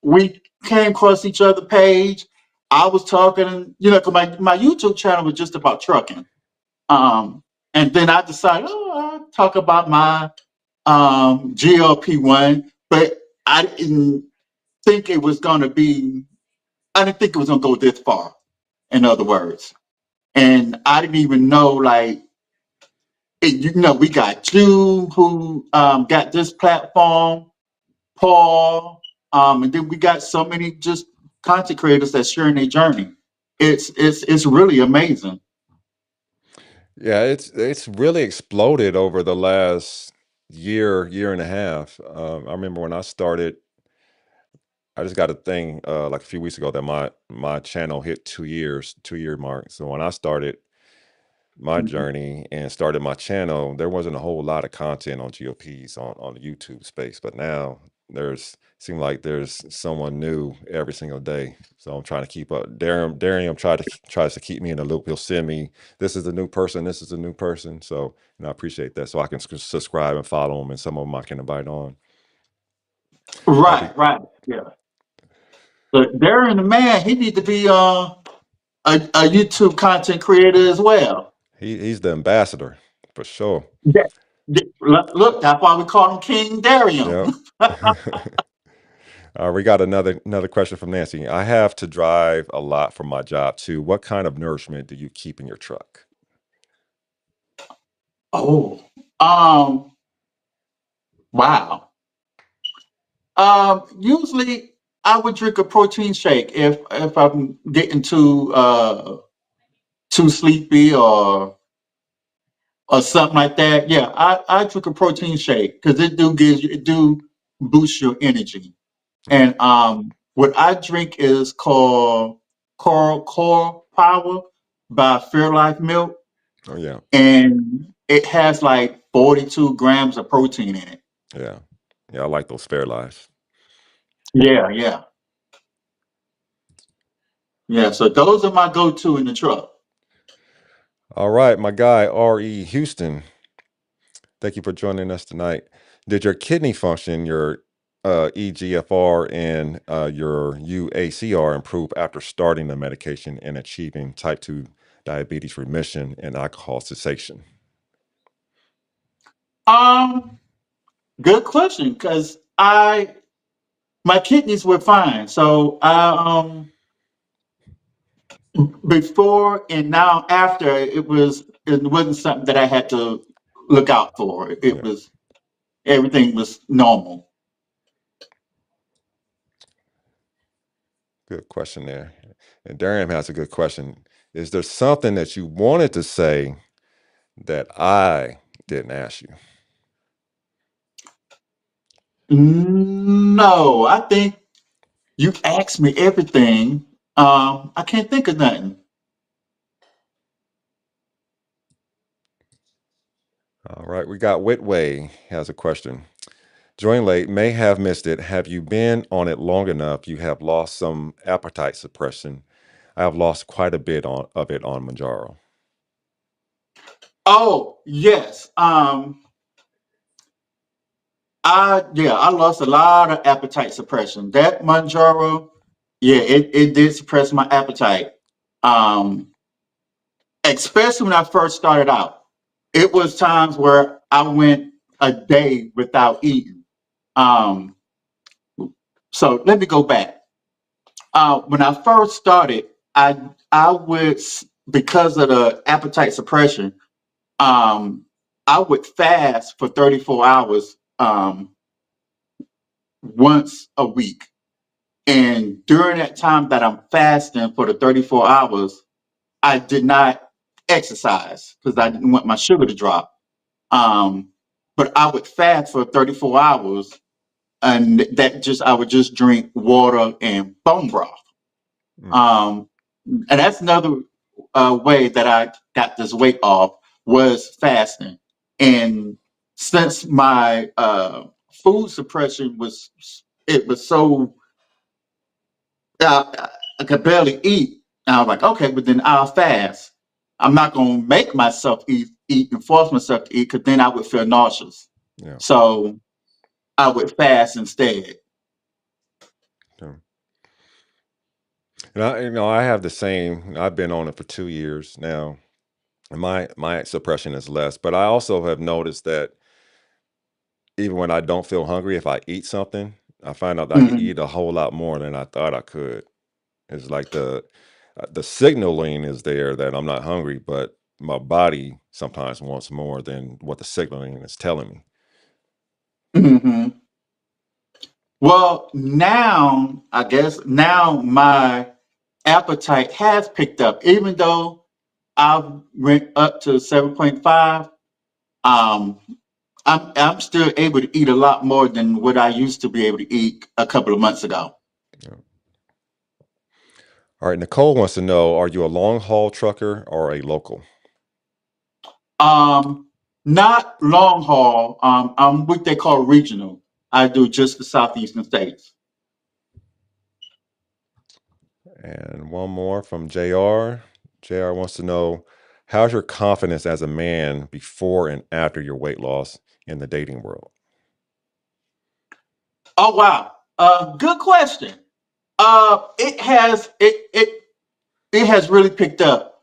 we came across each other page. I was talking, 'cause my YouTube channel was just about trucking. Um, and then I decided, I'll talk about my GLP-1, but I didn't think it was going to be, I didn't think it was going to go this far, in other words. And I didn't even know, like, we got you who got this platform, Paul, and then we got so many just content creators that sharing their journey. It's really amazing. yeah. It's really exploded over the last year and a half. I remember when I started. I just got a thing like a few weeks ago that my channel hit 2 years, 2 year mark. So when I started my Mhm. journey and started my channel, there wasn't a whole lot of content on GOPs on the YouTube space. But now there's seem like there's someone new every single day. So I'm trying to keep up. Darian tries to keep me in the loop. He'll send me, this is the new person, this is the new person. So I appreciate that. So I can subscribe and follow them, and some of them I can invite on. We Right, right, yeah. But Darren the man, he need to be a YouTube content creator as well. he's the ambassador for sure. Yeah. Look, that's why we call him King Darian. Yep. We got another question from Nancy. I have to drive a lot for my job too. What kind of nourishment do you keep in your truck? Oh, wow. Usually I would drink a protein shake if I'm getting too sleepy or something like that. Yeah, I drink a protein shake because it do boost your energy. Mm. And what I drink is called Core Power by Fairlife Milk, Oh yeah, and it has like 42 grams of protein in it. yeah, yeah. I like those fair lives. Yeah, yeah, yeah. So those are my go-to in the truck. All right, my guy R.E. Houston. Thank you for joining us tonight. Did your kidney function, your EGFR, and your UACR improve after starting the medication and achieving type 2 diabetes remission and alcohol cessation? Um, Good question, because I my kidneys were fine. So before and now after it wasn't something that I had to look out for. It Yeah, was everything was normal. good question there. And Darian has a good question. Is there something that you wanted to say that I didn't ask you? No, I think you asked me everything. I can't think of nothing. All right, we got Whitway has a question. Join late, may have missed it. Have you been on it long enough? You have lost some appetite suppression. I have lost quite a bit of it on Mounjaro. Oh, yes. I lost a lot of appetite suppression. That Mounjaro, yeah, it did suppress my appetite. Um, Especially when I first started out. It was times where I went a day without eating. Um, so let me go back. When I first started, I would, because of the appetite suppression, um, I would fast for 34 hours once a week. And during that time that I'm fasting for the 34 hours, I did not exercise because I didn't want my sugar to drop. Um, but I would fast for 34 hours, and I would just drink water and bone broth. Mm, Um, and that's another way that I got this weight off. was fasting. And since my food suppression was, it was so, I could barely eat. And I was like, okay, but then I'll fast. I'm not going to make myself eat and force myself to eat because then I would feel nauseous. Yeah. So I would fast instead. Yeah. And I have the same. I've been on it for 2 years now. And my suppression is less, but I also have noticed that even when I don't feel hungry, if I eat something, I find out that I can Mhm. eat a whole lot more than I thought I could. It's like the signaling is there that I'm not hungry, but my body sometimes wants more than what the signaling is telling me. Mhm. Well, now I guess now my appetite has picked up, even though I went up to 7.5. Um, I'm still able to eat a lot more than what I used to be able to eat a couple of months ago. Yeah. All right, Nicole wants to know: are you a long haul trucker or a local? Um, Not long haul. I'm what they call regional. I do just the southeastern states. And one more from JR. JR wants to know: how's your confidence as a man before and after your weight loss in the dating world? Oh wow, good question. It has really picked up.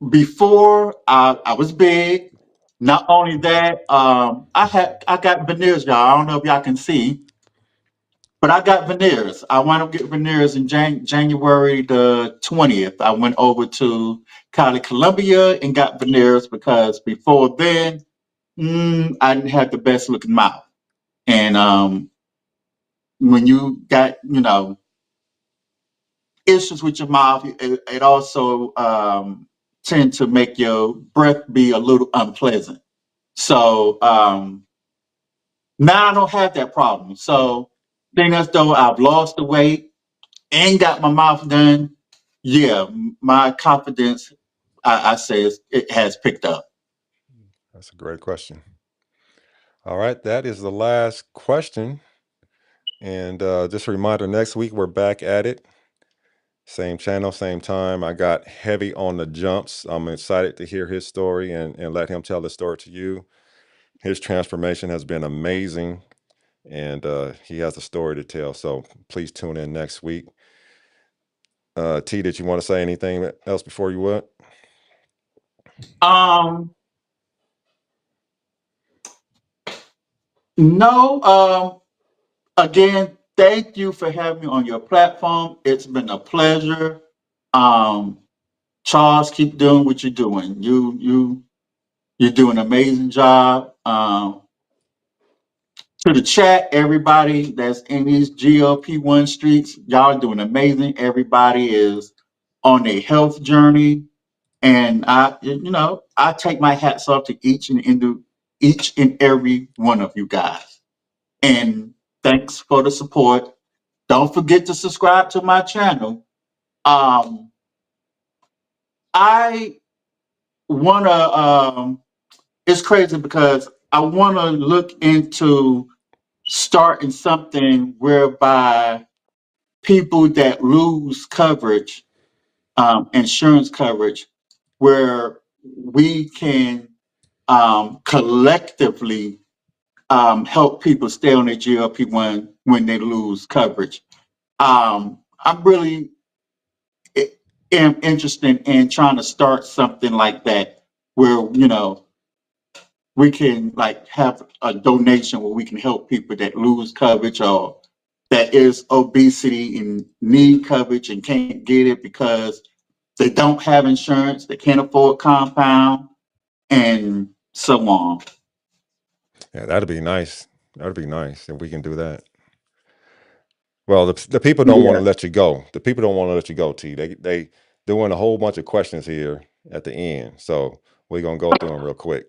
Before I was big. Not only that, I got veneers, y'all. I don't know if y'all can see, but I got veneers. I wound up getting veneers in January the 20th. I went over to Cali, Columbia, and got veneers because before then, I didn't have the best looking mouth. And when you got issues with your mouth, it also tend to make your breath be a little unpleasant. So now I don't have that problem. So being as though I've lost the weight and got my mouth done, yeah, my confidence, I say, it has picked up. That's a great question. All right, that is the last question. And just a reminder: next week we're back at it. Same channel, same time. I got heavy on the jumps. I'm excited to hear his story and let him tell the story to you. His transformation has been amazing, and he has a story to tell. So please tune in next week. T, did you want to say anything else before you went? Um, no, again, thank you for having me on your platform. It's been a pleasure. Um, Charles, keep doing what you're doing. You're doing an amazing job. To the chat, everybody that's in these GLP-1 streets, y'all are doing amazing. Everybody is on a health journey, and I take my hats off to each and every one of you guys. And thanks for the support. Don't forget to subscribe to my channel. Um, I wanna. It's crazy because I wanna look into starting something whereby people that lose coverage, insurance coverage, where we can collectively help people stay on their GLP-1 when they lose coverage. I'm really am interested in trying to start something like that, where we can like have a donation where we can help people that lose coverage or that is obesity and need coverage and can't get it because they don't have insurance, they can't afford compound, and so on. Yeah, that'd be nice. That'd be nice if we can do that. Well, the people don't want to Yeah. let you go. The people don't want to let you go, T. They doing a whole bunch of questions here at the end. So we're gonna go through them real quick.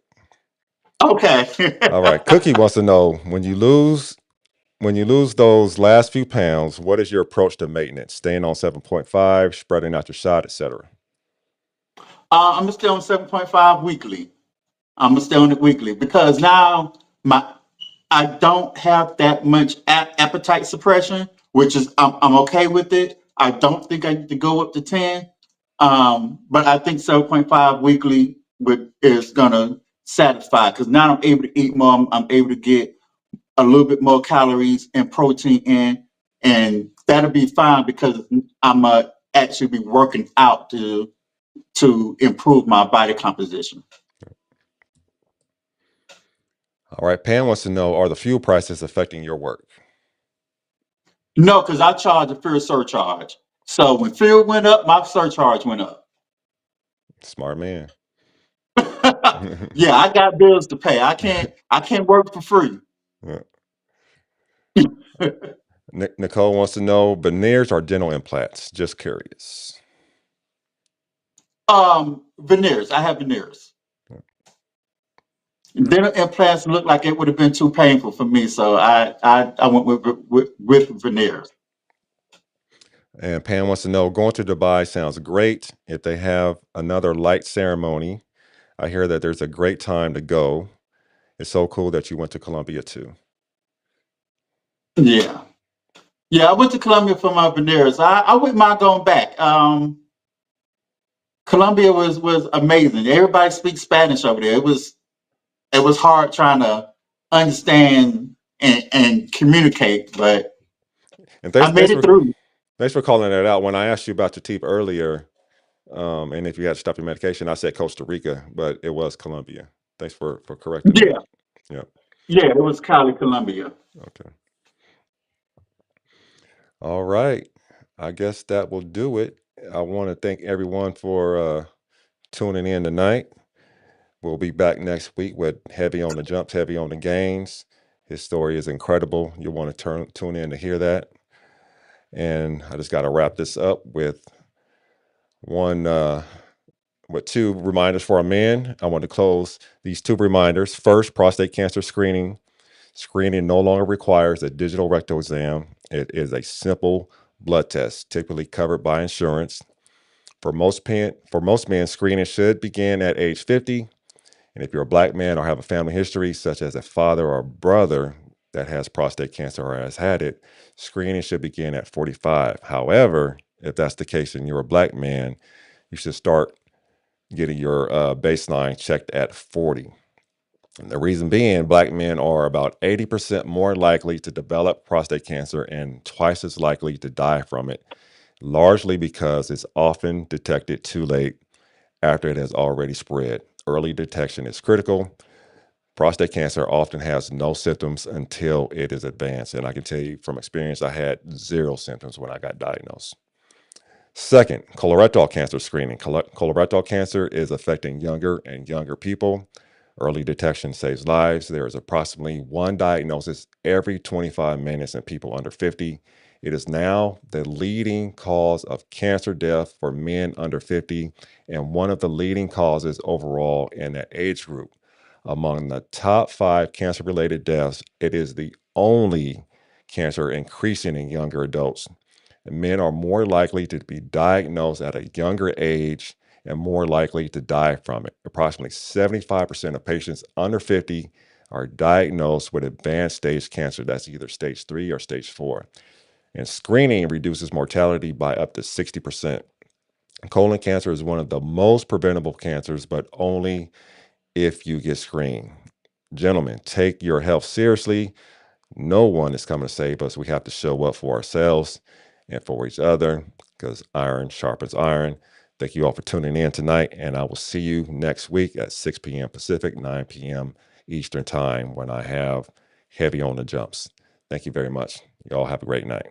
Okay. All right. Cookie wants to know: when you lose those last few pounds, what is your approach to maintenance? Staying on 7.5, spreading out your shot, etc. I'm gonna stay on 7.5 weekly. I'm gonna stay on it weekly because now my I don't have that much appetite suppression, which is I'm okay with it. I don't think I need to go up to 10, but I think 7.5 weekly is gonna satisfy because now I'm able to eat more. I'm able to get a little bit more calories and protein in, and that'll be fine because I'm actually be working out to improve my body composition. All right, Pam wants to know, are the fuel prices affecting your work? No, because I charge a fuel surcharge. So when fuel went up, my surcharge went up. Smart man. Yeah, I got bills to pay. I can't work for free. Yeah. Nicole wants to know, veneers or dental implants? Just curious. Veneers. I have veneers. Dental implants look like it would have been too painful for me, so I went with veneers. And Pam wants to know, going to Dubai sounds great. If they have another light ceremony, I hear that there's a great time to go. It's so cool that you went to Colombia too. Yeah. Yeah, I went to Colombia for my veneers. I wouldn't mind going back. Colombia was amazing. Everybody speaks Spanish over there. It was hard trying to understand and communicate, but And I made it through. thanks for calling that out. When I asked you about your teeth earlier, and if you had to stop your medication, I said Costa Rica, but it was Colombia. Thanks for correcting that. Yeah, Yeah. yeah, it was Cali, Colombia. Okay. All right. I guess that will do it. I want to thank everyone for tuning in tonight. We'll be back next week with heavy on the jumps, heavy on the gains. His story is incredible. You'll want to tune in to hear that. And I just got to wrap this up one with two reminders for our men. I want to close these two reminders. First, prostate cancer screening. Screening no longer requires a digital rectal exam. It is a simple blood test, typically covered by insurance. For most men, screening should begin at age 50. And if you're a black man or have a family history, such as a father or brother that has prostate cancer or has had it, screening should begin at 45. However, if that's the case and you're a black man, you should start getting your baseline checked at 40. And the reason being, black men are about 80% more likely to develop prostate cancer and twice as likely to die from it, largely because it's often detected too late after it has already spread. Early detection is critical. Prostate cancer often has no symptoms until it is advanced. And I can tell you from experience, I had zero symptoms when I got diagnosed. Second, colorectal cancer screening. Colorectal cancer is affecting younger and younger people. Early detection saves lives. There is approximately one diagnosis every 25 minutes in people under 50. It is now the leading cause of cancer death for men under 50 and one of the leading causes overall in that age group. Among the top 5 cancer related deaths, it is the only cancer increasing in younger adults. Men are more likely to be diagnosed at a younger age and more likely to die from it. Approximately 75% of patients under 50 are diagnosed with advanced stage cancer. That's either stage 3 or stage 4. And screening reduces mortality by up to 60%. Colon cancer is one of the most preventable cancers, but only if you get screened. Gentlemen, take your health seriously. No one is coming to save us. We have to show up for ourselves and for each other because iron sharpens iron. Thank you all for tuning in tonight, and I will see you next week at 6 p.m. Pacific, 9 p.m. Eastern Time when I have heavy on the jumps. Thank you very much. You all have a great night.